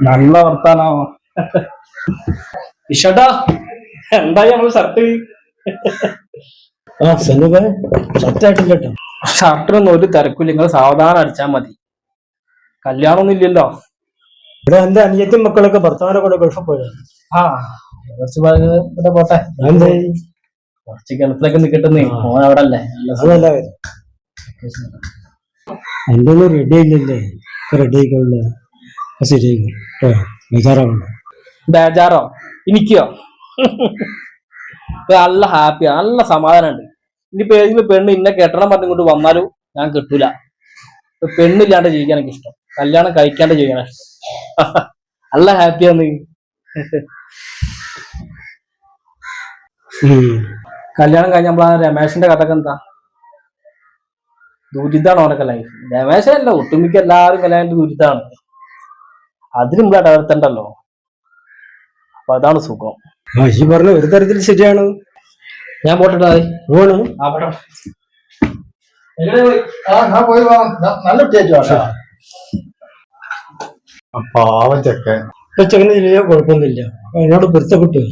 നല്ല വർത്താനോ ഇഷട്ടാ. എന്തായി നമ്മള് ഷർട്ട്? ഷർട്ടായിട്ടില്ല കേട്ടോ. ഷർട്ടിനൊന്നും ഒരു തിരക്കില്ല, നിങ്ങൾ സാവധാനം അടിച്ചാൽ മതി. കല്യാണമൊന്നും ഇല്ലല്ലോ. ഇവിടെ എന്റെ അനിയത്തിയും മക്കളൊക്കെ ഭർത്താവിനെ കൂടെ ഗൾഫിൽ പോയത്. ആ കുറച്ച് ഇവിടെ പോട്ടെ. കുറച്ച് ഗൾഫിലൊക്കെ നിൽക്കട്ടെ. മോൻ അവിടെ അല്ലേ? അതല്ല എന്റെ ഒന്നും റെഡി ആയില്ലല്ലേ? റെഡി ആയിക്കോളൂ, ശരിയായിക്കോ. ബേജാറാവണ്ട. ബേജാറോ? എനിക്കോ? നല്ല ഹാപ്പിയാ, നല്ല സമാധാനമുണ്ട്. ഇനിയിപ്പോ ഏതെങ്കിലും പെണ്ണ് ഇന്നെ കെട്ടണം പറഞ്ഞിങ്ങോട്ട് വന്നാലും ഞാൻ കിട്ടൂല. പെണ്ണില്ലാണ്ട് ജീവിക്കാൻ എനിക്ക് ഇഷ്ടം, കല്യാണം കഴിക്കാണ്ട് ജീവിക്കാൻ ഇഷ്ടം. നല്ല ഹാപ്പിയാന്ന്. കല്യാണം കഴിഞ്ഞ നമ്മളാ രമേശിന്റെ കഥക്ക് എന്താ? ദുരിതാണ് അവനൊക്കെ ലൈഫ്. രമേശല്ല, ഒട്ടുമിക്ക എല്ലാവരും കല്യാണം ദുരിതാണ്. അതിന് മുമ്പ് ഇടവരുത്തണ്ടല്ലോ. അപ്പൊ അതാണ് സുഖം. ഈ പറഞ്ഞ ഒരു തരത്തിൽ ശരിയാണ്. ഞാൻ പോട്ടെടാ. പോണു. പാവം ചെക്കൻ. ചെക്കനെ ചെയ്യാൻ കുഴപ്പമൊന്നുമില്ല, എന്നോട് പൊരുത്തപ്പെട്ടു.